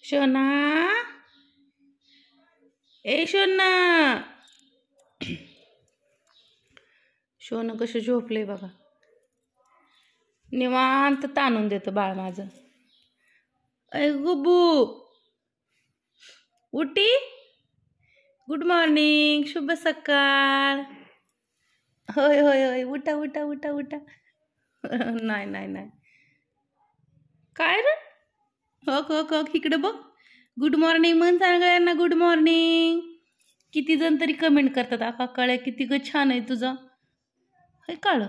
शोना, ए शोना. शोनं कसं झोपलंय बघा. निवांत ताणून देतं बाळ माझं. ऐ गुब्बू, उठी. गुड मॉर्निंग, शुभ सकाळ. होय होय होय, उठा उठा उठा उठा. नाही नाही नाही, काय रे. हक हक हक, इकडे बघ. गुड मॉर्निंग म्हण सगळ्यांना. Good morning. किती जण तरी कमेंट करतात, आका काळ्या किती ग छान आहे तुझा. हे काळ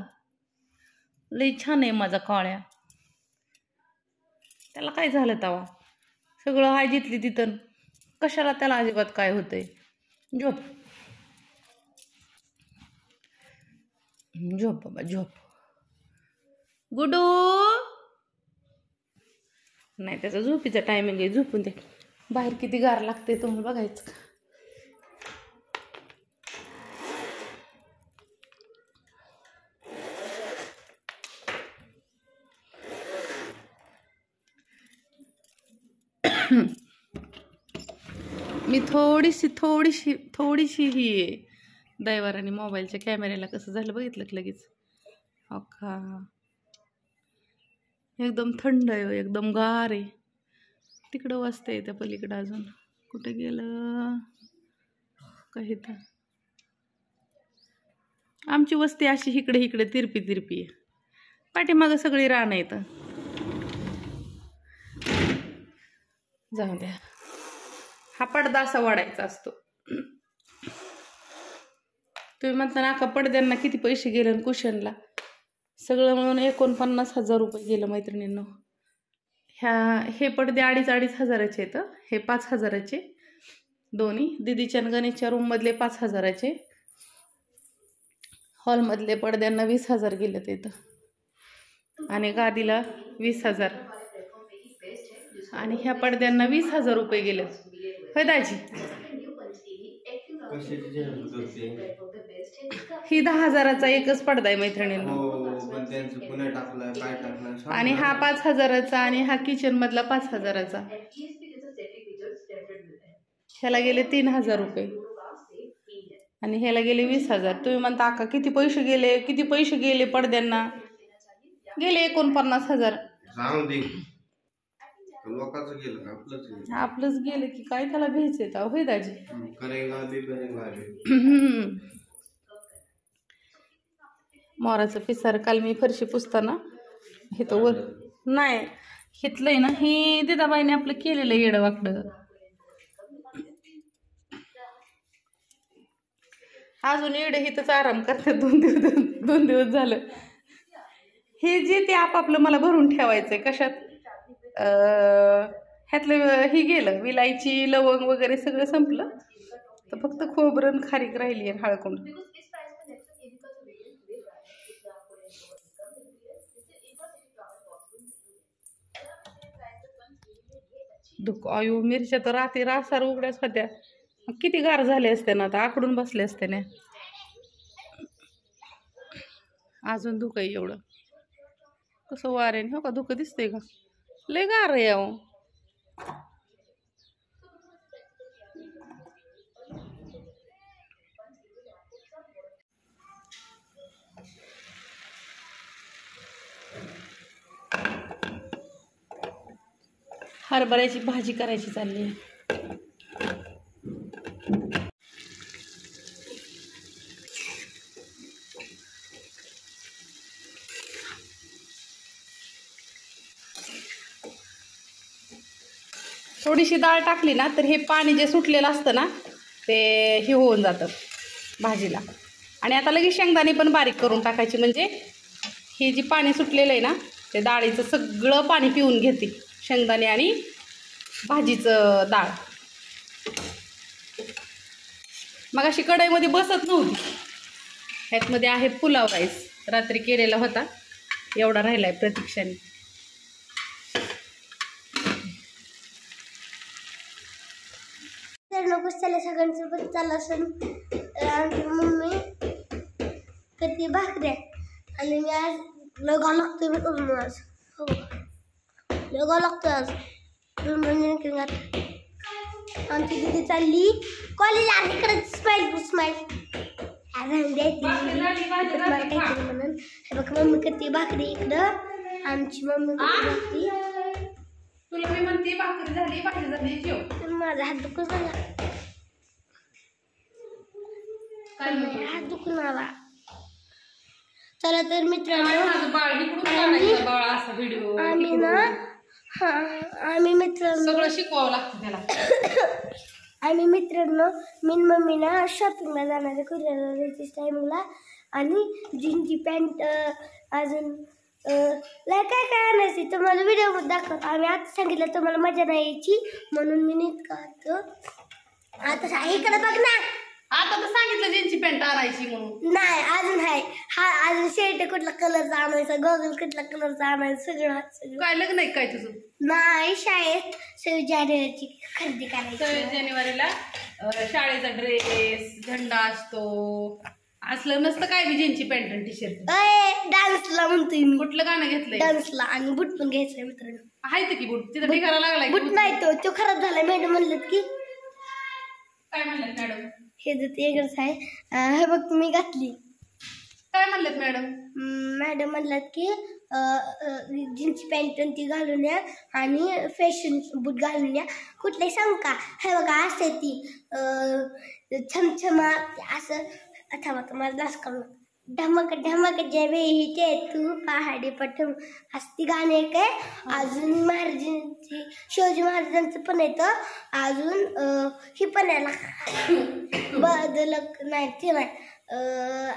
लई छान आहे माझा काळ्या. त्याला काय झालं तवा, सगळं हाय जिथली तिथं. कशाला त्याला अजिबात काय होतंय. झोप झोप बाबा झोप. गुडू. नाही, त्याचा झोपीचा टायमिंग आहे, झोपून दे. बाहेर किती गार लागते तुम्हाला बघायचं का. मी थोडीशी ही आहे. दैवाराने मोबाईलच्या कॅमेऱ्याला कसं झालं बघितलं की लगेच. हो का, एकदम थंड आहे, एकदम गार आहे. तिकडं वाजतंय त्या पलीकडं. अजून कुठे गेलं काही तर. आमची वस्ती अशी इकडे इकडे तिरपी तिरपी आहे. पाठीमागं सगळी रानं येतं. जाऊ द्या, हा पडदा असा वाढायचा असतो. तुम्ही म्हणता ना का पडद्यांना किती पैसे गेले कुशनला. सगळं मिळून 49,000 रुपये गेलं मैत्रिणींनो. हे पडदे 2,500 हजाराचे आहेत. हे 5,000चे दोन्ही. दीदीच्या आणि गणेशच्या रूममधले 5,000चे. हॉलमधले पडद्यांना 20,000 गेलं तिथं. आणि गादीला 20,000. आणि ह्या पडद्यांना 20,000 रुपये गेले. होय दाजी. ही 10,000चा एकच पडदा आहे मैत्रिणींना. आणि हा 5,000चा. आणि हा किचन मधला 5,000चा. ह्याला गेले 3,000 रुपये. आणि ह्याला गेले 20,000. तुम्ही म्हणता आका किती पैसे गेले पडद्यांना. गेले 49,000. आपलंच गेलं की काय त्याला भ्यायचंय का. होय दाजी. मोराचं पिसार काल मी फरशी पुसताना हे तर वर नाही हिथलंय ना. हे दिदाबाईने आपलं केलेलं येडं वाकडं. अजून येडं हिथंच आराम करतात. 2 दिवस झालं. हे जे ते आपापलं मला भरून ठेवायचंय कशात. ह्यातलं ही गेलं, विलायची लवंग वगैरे सगळं संपलं. तर फक्त खोबरं खारीक राहिली आहे हळकुंड. आयु मिरच्या तर रात्री रासार उघड्याच होत्या. किती गार झाले असते ना, आता आकडून बसले असते ना. अजून धुकं आहे एवढं. कसं वारेने हो का धुकं दिसतंय का. लय गार आहे अहो. हरभऱ्याची भाजी करायची चालली आहे. थोडीशी डाळ टाकली ना तर हे पाणी जे सुटलेलं असतं ना ते हे होऊन जातं भाजीला. आणि आता लगेच शेंगदाणे पण बारीक करून टाकायची. म्हणजे हे जे पाणी सुटलेलं आहे ना ते डाळीचं सगळं पाणी पिऊन घेते. शेंगदाणे आणि भाजीचं डाळ. मग अशी कढईमध्ये बसत नव्हती. ह्यातमध्ये आहे पुलाव राईस. रात्री केलेला होता, एवढा राहिला आहे प्रतीक्षाने. चला सगळ्यांसोबत चालला असून आमची मम्मी करते भाकऱ्या. आणि मी आज लगावं लागतोय मी करून आज. हो लगावं लागतोय आज. 2 महिने निघून जातात. आमची दिदी चालली कॉलेजला. इकडे स्माईल म्हणून हे बघ मम्मी करते भाकरी इकडं. आमची मम्मी करते भाकरी. तुला मी म्हणते भाकरी झाली जेव. माझा हात दुखून झाला. हात दुखून आला. चला तर मित्रांनो आम्ही ना आम्ही मित्रांनो सगळं शिकवावं लागतं त्याला. आम्ही मित्रांनो मी मम्मी ना शॉपिंगला जाणार आहे कुरिअर टायमिंगला. आणि जीन्सची पॅन्ट अजून काय काय आणायची तुम्हाला व्हिडिओमध्ये दाखवतो. आम्ही आता सांगितलं तुम्हाला मजा नाही यायची म्हणून मी नीट करतो. आता इकडे बघ ना. आता तर सांगितलं जीन्सची पॅन्ट आणायची म्हणून. नाही अजून आहे. हा अजून शर्ट कुठला कलरचा आणायचा, गॉगल कुठला कलरचा आणायचा, सगळं काय लग्न नाही काय तुझं? नाही शाळेत 26 जानेवारीची खरेदी करायची. 26 जानेवारीला शाळेचा ड्रेस झेंडा असतो. असलं नसतं काय बी जीन्सची पॅन्ट आणि टी शर्ट. डान्सला म्हणतोय मी. कुठलं गाणं घेतलंय? डान्सला. आणि बुट पण घ्यायचंय मित्रांनो. आहे की बुट तिथं ठिकाणा लागलाय. बुट नाही तो खराब झालाय. मॅडम म्हणलं की काय म्हणलं मॅडम? हे वेगळंच आहे. हे बघ मी घातली. काय म्हणलेत मॅडम? मॅडम म्हणलात की जीन्सची पॅन्ट ती घालून या आणि फॅशन बूट घालून या. कुठले सांग का? हे बघा असते ती छमछमा असं. आता मला डान्स करू. ढमक ढमक जेवे तू पहाडी पठम असती गाणे काय. अजून महाराजांची शिवाजी महाराजांचं पण येतं. अजून ही पण यायला बदलक नाही ते नाही.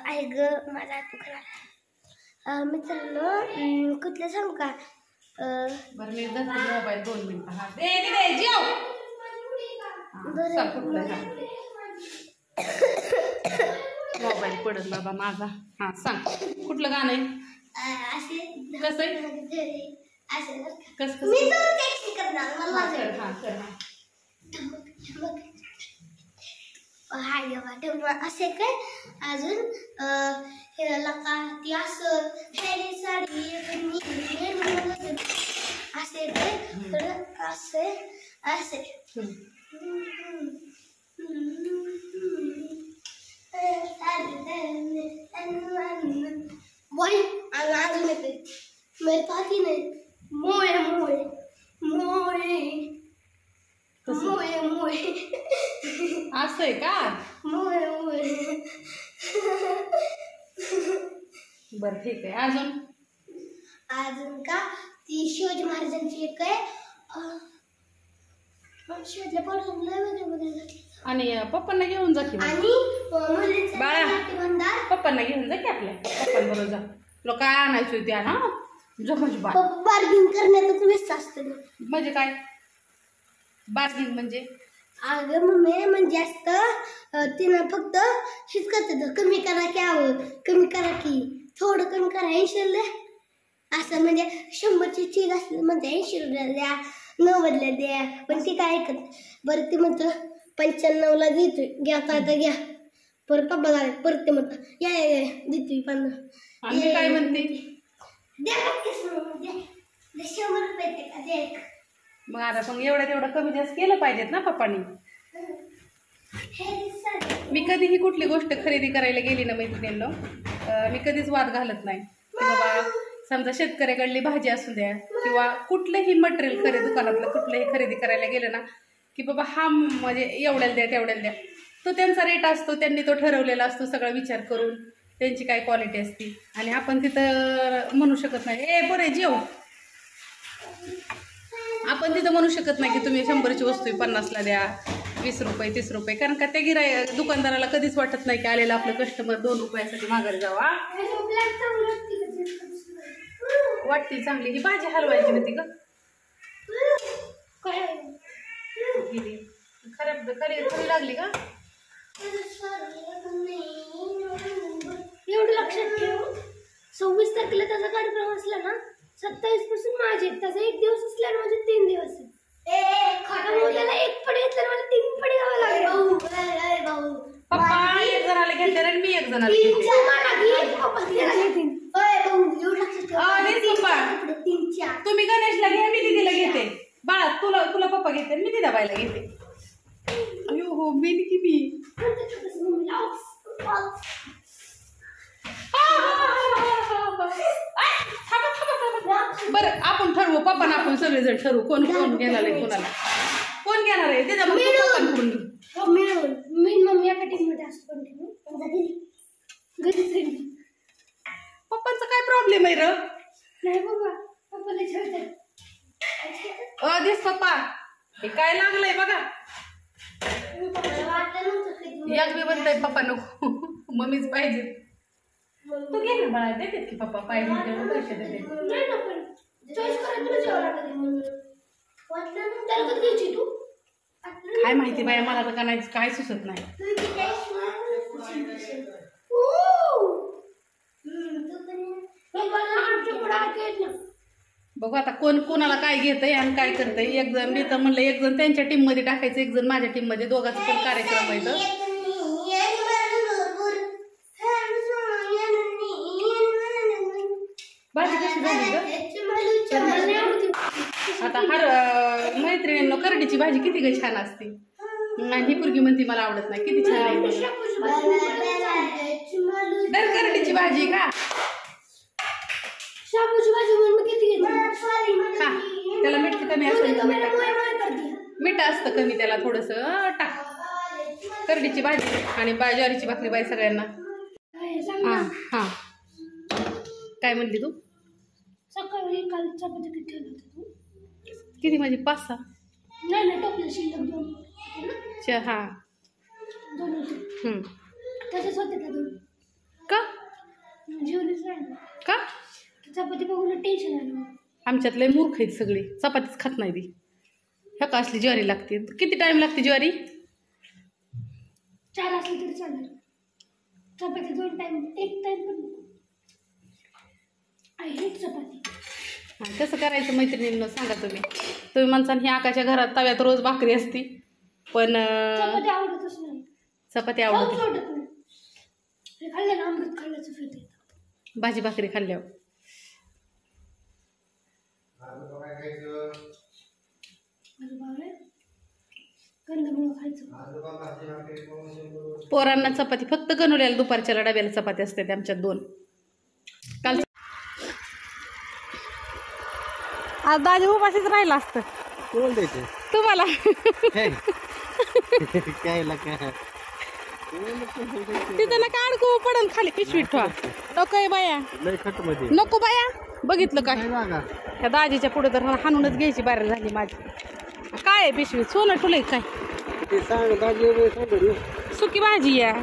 आहे ग माझा तू खरा मित्रांनो. कुठलं सांगू का? बरं मी मोबाईल 2 मिनिटं. मोबाईल पडत बाबा माझा. हा सांग कुठलं गाणं आहे? कसं आहे? कसं असे काय. अजून हे लका ती असं साडी असे काय असे असे. वही अजून येते मेरे पाठी नाही. मोये मोये मोये मोये मोये असं आहे का? मोये मोये. बरं ठीक आहे. अजून अजून का ती शिवाजी महाराजांची एक आहे. शिवाजीला पडून आणि पप्पांना घेऊन जा की. आणि बाळा पप्पांना घेऊन जा की. आपल्या पप्पांबरोबर जा. तुला काय आणायचं होती ना बार्गिंग करण्यातच व्यस्त असतं. म्हणजे काय बार्गिंग म्हणजे? अगं मम्मी म्हणजे असतं तिनं फक्त हेच करतं कमी करा की कमी करा की थोडं कमी करा 80 असं. म्हणजे 100ची चीज असली म्हणजे 80 द्या 90ला द्या. पण ती काय ऐकत. बरं ती म्हणतं 95ला देतोय घ्या आता घ्या. परत पप्पा झाले परत ते म्हणतं या देतोय 50. काय म्हणते? द्या 100 रुपये द्या. मग आता पण तेवढं कमी जास्त केलं पाहिजेत ना पप्पांनी. मी कधीही कुठली गोष्ट खरेदी करायला गेली ना मैत्रिणींनो मी कधीच वाद घालत नाही की बाबा समजा शेतकऱ्याकडली भाजी असू द्या किंवा कुठलंही मटेरियल दुकानातलं कुठलंही खरेदी करायला गेलं ना की बाबा हा म्हणजे एवढ्याला द्या तेवढ्याला द्या. तो त्यांचा रेट असतो. त्यांनी तो ठरवलेला असतो सगळा विचार करून. त्यांची काय क्वालिटी असते. आणि आपण तिथं म्हणू शकत नाही बरे जेव. आपण तिथं म्हणू शकत नाही की तुम्ही 100ची वस्तू 50ला द्या 20 रुपये 30 रुपये. कारण का त्या दुकानदाराला कधीच वाटत नाही की आलेलं आपलं कस्टमर 2 रुपयासाठी माघारी जावा. वाटते चांगली. ही भाजी हलवायची होती ग. खराब खरी लागली का? एवढं लक्षात ठेव. 26 तारखेला त्याचा कार्यक्रम असला ना 27 पासून माझे त्याचा 1 दिवस असल्यावर माझे 3 दिवस. त्याला 1 पडे घेतल्यावर मला 3 पडे घ्यावं लागेल. भाऊ पप्पा 1 जणाला घेतले आणि मी 1 जणाला घेते. एवढं लक्षात दाबायला घेते. अयो हो मेन की मी. बरं आपण ठरवू पप्पा ना आपण सगळेजण ठरवू कोण कोण घेणार आहे कोणाला कोण घेणार आहे त्याच्या मग पप्पांकडून घेऊ. मी मम्मी एका टीममध्ये असतो पप्पांचा काय प्रॉब्लेम आहे र. नाही बाबा पप्पाला छळतात. देस पप्पा हे काय लागलंय बघा. एक बी बनताय पप्पा नको मम्मीच पाहिजे. तू घे ना बाळा देतात की पप्पा पाहिजे तेवढं पैसे देते. काय माहिती बाया मला तर का नाही काय सुचत नाही. बघू आता कोण कोणाला काय घेतंय आणि काय करतंय. एक जण मी तर म्हणलं एक जण त्यांच्या टीम मध्ये टाकायचं एक जण माझ्या टीम मध्ये दोघांचा पण कार्यक्रम आहे. भाजी कशी झाली ग आता मैत्रिणींनो करडीची भाजी किती ग छान असते. ही पुरगी म्हणती मला आवडत नाही किती छान आहे. दर करडीची भाजी का शाबूची भाजी म्हणून किती हा त्याला मीठ कमी असतं मीठ असतं कमी त्याला थोडस टाक. करडीची भाजी आणि ज्वारीची भाकरी बाई सगळ्यांना. हा हा काय म्हणली तू. सकाळी काल चपाती किती ठेवलं होतं तू. किती माझी 5-6 नाही टोपलं शिल्लक 2 हा 2 होते. तसेच होते का 2 का जेवणच नाही का चपाती बघून टेन्शन आलं. आमच्यात लय मूर्ख आहेत सगळी चपातीच खात नाही ती. ह्या का असली ज्वारी लागते. किती टाइम लागते ज्वारी. 4 असली तरी चालेल. चपाती 2 टाइम 1 टाइम पण आहे चपाती. हां कसं करायचं मैत्रिणींना सांगा तुम्ही. तुम्ही म्हणसान ही आकाच्या घरात तव्यात रोज भाकरी असती पण चपाती आवडतच नाही. चपाती आवडत नाही. हे खाल्लं ना अमृत खाल्ल्याचं फिरत येतं भाजी भाकरी खाल्ल्यावर. पोरांना चपाती फक्त गणवल्याला दुपारच्या डब्याला चपाती असते आमच्यात 2. काल आज दाजी उपाशीच राहिला असतं तुम्हाला. तिथं ना काढू पडन खाली पिशवीत ठेवा. नको बाया नको बाया बघितलं काय ह्या दाजीच्या पुढे तर हाणूनच घ्यायची बाहेर झाली माझी. काय आहे पिशवीत सोनं ठुलंय काय सुकी भाजी या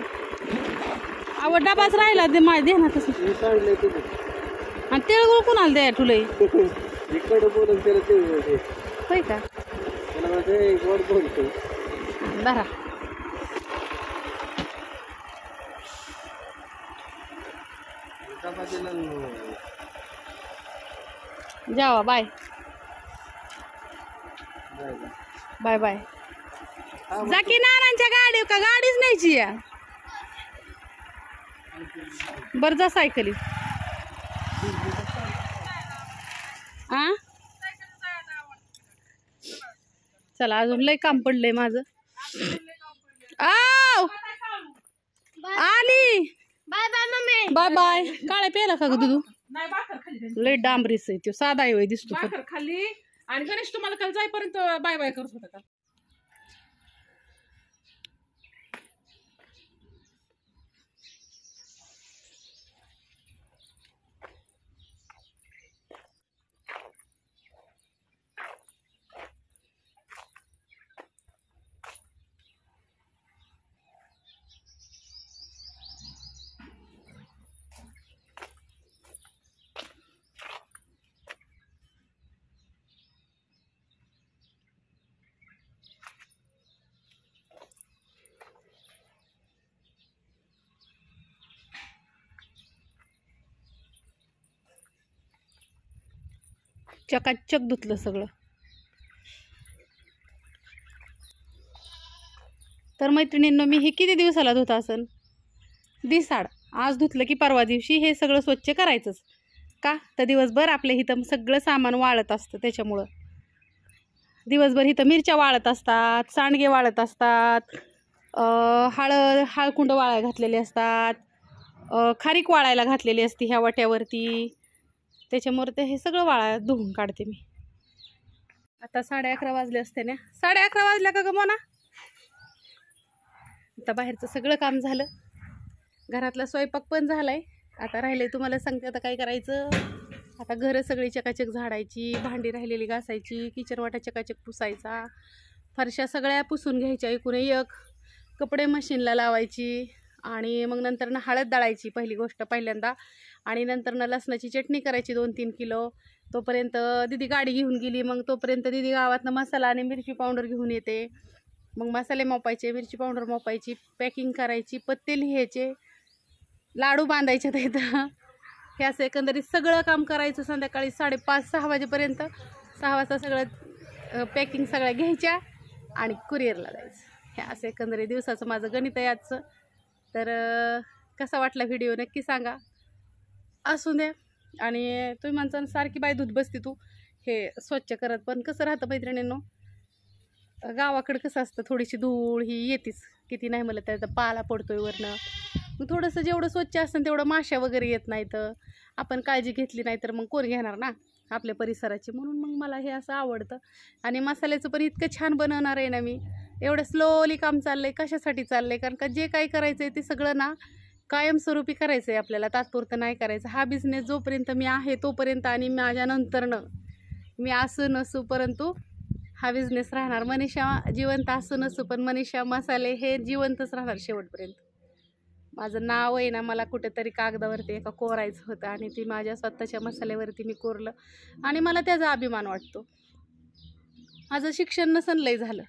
अव डबाच राहिला ते माझ्या देणार तसं. आणि तिळगुळ कुणाला द्या ठुलंय होय का धरा. जावा बाय बाय बाय. जा की नानांच्या गाडी का गाडीच न्यायची या. बरं जा सायकली. चला अजून लय काम पडलंय माझं. आली bye bye mummy bye bye. काळ्या प्यायला का ग दुधू. लय डांबरीच आहे तो साधा आहे दिसतो खाली. आणि गणेश तुम्हाला काल जाईपर्यंत बाय बाय करत होता का. चकाचक धुतलं सगळं. तर मैत्रिणींनो मी हे किती दिवसाला धुत असन दिसाड. आज धुतलं की परवा दिवशी हे सगळं स्वच्छ करायचंच का तर दिवसभर आपल्या इथं सगळं सामान वाळत असतं त्याच्यामुळं. दिवसभर इथं मिरच्या वाळत असतात, सांडगे वाळत असतात, हळकुंड वाळायला घातलेले असतात, खारीक वाळायला घातलेली असती ह्या वाट्यावरती. त्याच्यामुळे ते हे सगळं धुवून काढते मी. आता 11:30 वाजले असते ना. 11:30 वाजल्या का ग मोना? आता बाहेरचं सगळं काम झालं, घरातला स्वयंपाक पण झालाय. आता राहिले तुम्हाला सांगते आता काय करायचं. आता घरं सगळी चकाचक झाडायची, भांडी राहिलेली घासायची, किचन वाटा चकाचक पुसायचा, फरशा सगळ्या पुसून घ्यायच्या एकूण एक, कपडे मशीनला लावायची आणि मग नंतर हळद दळायची पहिली गोष्ट पहिल्यांदा. आणि नंतर लसणाची चटणी करायची 2-3 किलो. तोपर्यंत दीदी गाडी घेऊन गेली. मग तोपर्यंत दीदी गावातनं मसाला आणि मिरची पावडर घेऊन येते. मग मसाले मोपायचे, मिरची पावडर मोपायची, पॅकिंग करायची, पत्ते लिहायचे, लाडू बांधायचे तिथं. हे असं एकंदरीत सगळं काम करायचं. संध्याकाळी 5:30-6 वाजेपर्यंत. 6 वाजता सगळं पॅकिंग सगळ्या घ्यायच्या आणि कुरिअरला जायचं. हे असं एकंदरीत दिवसाचं माझं गणित आहे आजचं. तर कसा वाटला व्हिडिओ नक्की सांगा. असू द्या. आणि तुम्ही म्हणता सारखी बाय दूध बसते तू हे स्वच्छ करत, पण कसं राहतं मैत्रिणींनो, गावाकडं कसं असतं, थोडीशी धूळ ही येतेच, किती नाही म्हणलं त्याचा पाला पडतोय वरनं. मग थोडंसं जेवढं स्वच्छ असतं तेवढं माश्या वगैरे येत नाही. तर आपण काळजी घेतली नाही तर मग कोण घेणार ना आपल्या परिसराची. म्हणून मग मला हे असं आवडतं. आणि मसाल्याचं पण इतकं छान बनवणार आहे ना मी. एवढं स्लोली काम चाललं आहे. कशासाठी चाललं आहे? कारण का जे काही करायचं आहे ते सगळं ना कायमस्वरूपी करायचं आहे आपल्याला, तात्पुरतं नाही करायचं. हा बिझनेस जोपर्यंत मी आहे तोपर्यंत आणि माझ्यानंतरनं मी असू नसू, परंतु हा बिझनेस राहणार. मनीषा जिवंत असू नसू, पण मनीषा मसाले हे जिवंतच राहणार शेवटपर्यंत. माझं नाव आहे ना, मला कुठेतरी कागदावरती एका कोरायचं होतं आणि ती माझ्या स्वतःच्या मसाल्यावरती मी कोरलं आणि मला त्याचा अभिमान वाटतो. माझं शिक्षण नसन लय झालं,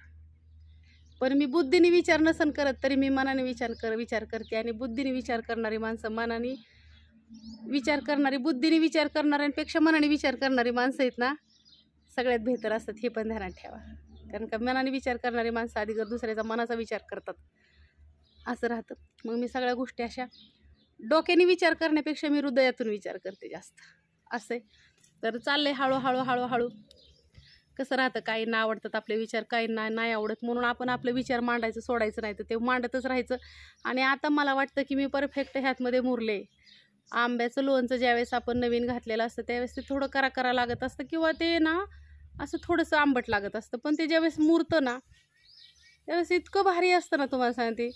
पण मी बुद्धीने विचार नसन करत तरी मी मनाने विचार करते. आणि बुद्धीने विचार करणारी माणसं, मनाने विचार करणारी, बुद्धीने विचार करणाऱ्यांपेक्षा मनाने विचार करणारी माणसं आहेत ना सगळ्यात बेहतर असतात. हे पण ध्यानात ठेवा. कारण का मनाने विचार करणारी माणसं आधी दुसऱ्याचा मनाचा विचार करतात, असं राहतं. मग मी सगळ्या गोष्टी अशा डोक्याने विचार करण्यापेक्षा मी हृदयातून विचार करते जास्त, असे. तर चाललंय हळूहळू. कसं राहतं, काहींना आवडतात आपले विचार, काहींना नाही आवडत. म्हणून आपण आपले विचार मांडायचं सोडायचं नाही, तर ते मांडतच राहायचं. आणि आता मला वाटतं की मी परफेक्ट ह्यातमध्ये मुरले. आंब्याचं लोणचं ज्यावेळेस आपण नवीन घातलेलं असतं त्यावेळेस ते थोडं करा लागत असतं, किंवा ते ना असं थोडंसं आंबट लागत असतं. पण ते ज्यावेळेस मुरतं ना त्यावेळेस इतकं भारी असतं ना, तुम्हाला सांगते.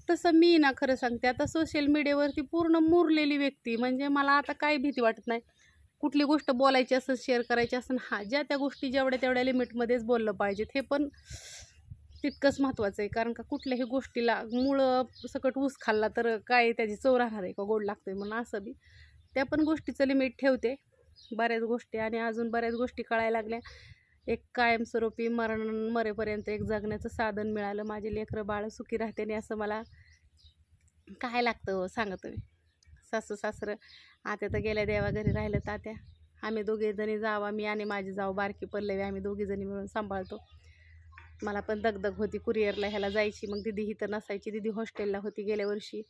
तसं मी ना खरं सांगते आता सोशल मीडियावरती पूर्ण मुरलेली व्यक्ती. म्हणजे मला आता काही भीती वाटत नाही. कुठली गोष्ट बोलायची असेल, शेअर करायची असेल, ज्या त्या गोष्टी जेवढ्या तेवढ्या लिमिटमध्येच बोललं पाहिजेत. हे पण तितकंच महत्त्वाचं आहे. कारण का कुठल्याही गोष्टीला मुळं सकट ऊस खाल्ला तर काय त्याची चव राहणार आहे का, गोड लागतोय म्हणून. असं बी त्या पण गोष्टीचं लिमिट ठेवते बऱ्याच गोष्टी. आणि अजून बऱ्याच गोष्टी कळायला लागल्या. एक कायमस्वरूपी मरेपर्यंत एक जगण्याचं साधन मिळालं. माझे लेकरं बाळ सुखी राहते आणि असं मला काय लागतं सांगा तुम्ही. सासू सासरं आता तर गेल्या देवाघरी राहिलं तात्या. आम्ही दोघेजणी जावा, मी आणि माझी जाऊ बारकी पल्लवी, आम्ही दोघीजणी मिळून सांभाळतो. मला पण दगदग होती कुरिअरला ह्याला जायची. मग दिदी इथं नसायची, दिदी हॉस्टेलला होती गेल्या वर्षी.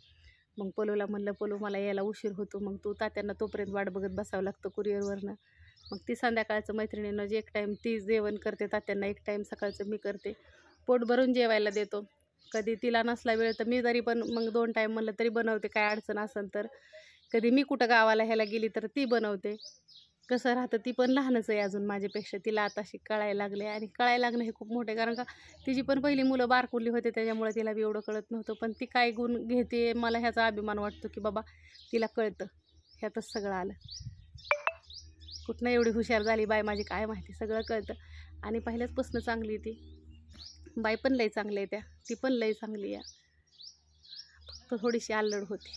मग पलूला म्हणलं पलू मला यायला उशीर होतो, मग तू तात्यांना तोपर्यंत वाट बघत बसावं लागतं कुरिअरवरनं. मग ती संध्याकाळचं मैत्रिणीनं जे एक टाईम ती जेवण करते तात्यांना, एक टाईम सकाळचं मी करते. पोट भरून जेवायला देतो. कधी तिला नसला वेळ तर मी तरी पण मग 2 टाईम म्हणलं तरी बनवते, काय अडचण असेल तर. कधी मी कुठं गावाला ह्याला गेली तर ती बनवते. कसं राहतं, ती पण लहानच आहे अजून माझ्यापेक्षा. तिला आताशी कळायला लागले आणि कळायला लागणं हे खूप मोठे. कारण का तिची पण पहिली मुलं बारकुली होते त्याच्यामुळे तिला बी एवढं कळत नव्हतं. पण ती काय गुण घेते मला ह्याचा अभिमान वाटतो की बाबा तिला कळतं. ह्यातच सगळं आलं. कुठनं एवढी हुशार झाली बाय माझी काय माहिती, सगळं कळतं. आणि पहिल्याचपासून चांगली ती बाई पण लई चांगली आहे, ती पण लई चांगली आहे. फक्त थोडीशी अल्लड होती,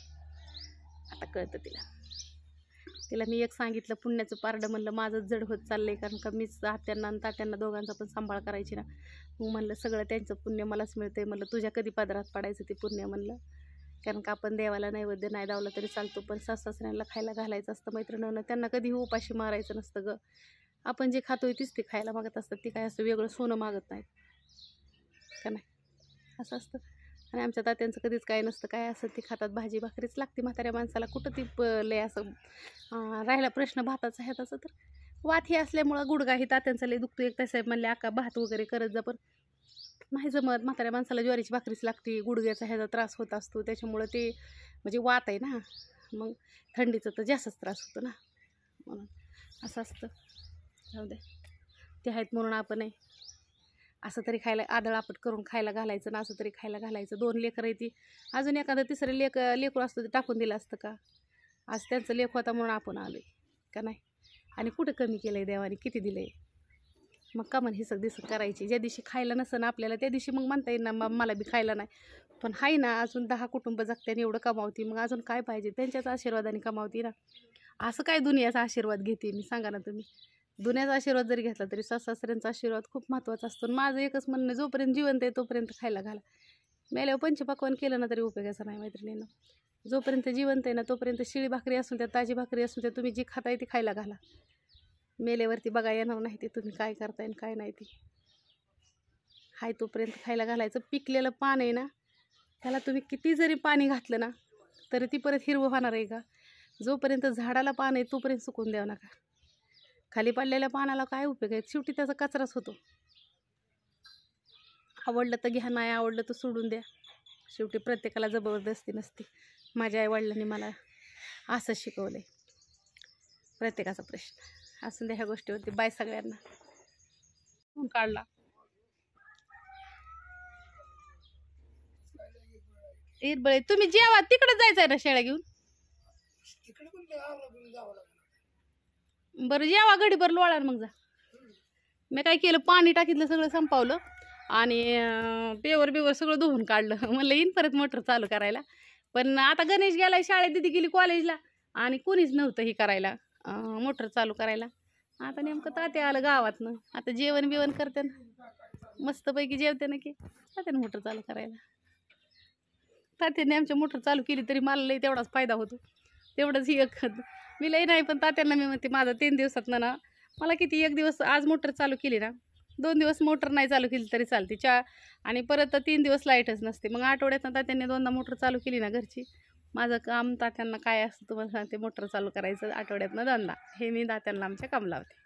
आता कळतं तिला मी एक सांगितलं पुण्याचं पारडं, म्हणलं माझंच जड होत चाललंय. कारण का मीच आत्यांना आणि तात्यांना दोघांचा पण सांभाळ करायची ना. मग म्हणलं सगळं त्यांचं पुण्य मलाच मिळतंय. म्हणलं तुझ्या कधी पदरात पडायचं ते पुण्य म्हणलं. कारण का आपण देवाला नैवेद्य नाही दावलं तरी चालतो, पण सासऱ्यांना खायला घालायचं असतं. मैत्रिणींना त्यांना कधीही उपाशी मारायचं नसतं ग. आपण जे खातोय तीच ते खायला मागत असतात. ती काय असं वेगळं सोनं मागत नाहीत का नाही, असं असतं. आणि आमच्या तात्यांचं कधीच काय नसतं. काय असं ती खातात, भाजी भाकरीच लागते म्हाताऱ्या माणसाला. कुठं ती लय असं राहिला प्रश्न भाताचा आहे तसं तर वात हे असल्यामुळं गुडघा ही तात्यांचा लय दुखतो. एक साहेब म्हणले अक्का भात वगैरे करत जा, पण नाही जमत. म्हाताऱ्या माणसाला ज्वारीची भाकरीच लागते. गुडघ्याचा ह्याचा त्रास होत असतो, त्याच्यामुळं ते म्हणजे वात आहे ना, मग थंडीचं तर जास्तच त्रास होतो ना, म्हणून असं असतं. जाऊ दे, ते आहेत म्हणून आपण आहे असं तरी खायला आदळापट करून खायला घालायचं ना, असं तरी खायला घालायचं. 2 लेकरं आहे ती, अजून एखादं तिसरं लेकरू असतं ते टाकून दिलं असतं का? आज त्यांचं लेक होता म्हणून आपण आलो आहे का नाही? आणि कुठं कमी केलं आहे देवाने, किती दिलं आहे. मग का म्हण हिसक दिसक करायची. ज्या दिवशी खायला नसं ना आपल्याला त्या दिवशी मग म्हणता येईल ना मला बी खायला नाही, पण हाय ना अजून 10 कुटुंब जगत्याने एवढं कमावती, मग अजून काय पाहिजे? त्यांच्याच आशीर्वादाने कमावती ना. असं काय दुनियाचा आशीर्वाद घेते मी, सांगा ना तुम्ही? दुनियाचा आशीर्वाद जरी घेतला तरी सासऱ्यांचा आशीर्वाद खूप महत्त्वाचा असतो. माझं एकच म्हणणं, जोपर्यंत जिवंत आहे तोपर्यंत खायला घाला. मेल्यावर पंचपक्वान्न केलं ना तरी उपयोगाचं नाही मैत्रिणीनं. जोपर्यंत जिवंत आहे ना तोपर्यंत शिळी भाकरी असून त्या, ताजी भाकरी असून त्या, तुम्ही जी खाताय ती खायला घाला. मेल्यावरती बघा येणार नाही ते तुम्ही काय करताय आणि काय नाही. ती हाय तोपर्यंत खायला घालायचं. पिकलेलं पान आहे ना, त्याला तुम्ही किती जरी पाणी घातलं ना तरी ती परत हिरवं होणार आहे का? जोपर्यंत झाडाला पान आहे तोपर्यंत सुकून द्यावं नका. खाली पडलेल्या पानाला काय उपयोग आहे? शेवटी त्याचा कचराच होतो. आवडलं तर घ्या, नाही आवडलं तर सोडून द्या. शेवटी प्रत्येकाला जबरदस्ती नसते. माझ्या आईवडिलांनी मला असं शिकवलं आहे. प्रत्येकाचा प्रश्न असून द्या ह्या गोष्टीवरती. बाय सगळ्यांना. काढला इरबळे तुम्ही जेवा, तिकडे जायचंय ना शेळ्या घेऊन. बरं जेवा गडीभर लोळा मग जा. मी काय केलं, पाणी टाकीतलं सगळं संपवलं आणि पेवर बिवर सगळं धुवून काढलं. म्हणलं येईन परत मोटर चालू करायला, पण आता गणेश गेलाय शाळेत, दिदी गेली कॉलेजला आणि कोणीच नव्हतं ही करायला, मोटर चालू करायला. आता नेमकं तात्या आलं गावातनं. आता जेवण बिवण करते ना, मस्तपैकी जेवते ना की तात्याने मोटर चालू करायला. तात्याने आमच्या मोटर चालू केली तरी मला लई तेवढाच फायदा होतो. तेवढंच ही एक मी लई नाही, पण तात्यांना मी म्हणते माझा 3 दिवसात ना मला किती, 1 दिवस आज मोटर चालू केली ना, 2 दिवस मोटर नाही चालू केली तरी चालते. आणि परत 3 दिवस लाईटच नसते. मग आठवड्यातनं तात्यांनी 2दा मोटर चालू केली ना घरची. माझं काम तात्यांना काय असतं तुम्हाला सांगते, मोटर चालू करायचं आठवड्यातनं 2दा. हे मी तात्यांना आमच्या काम लावते.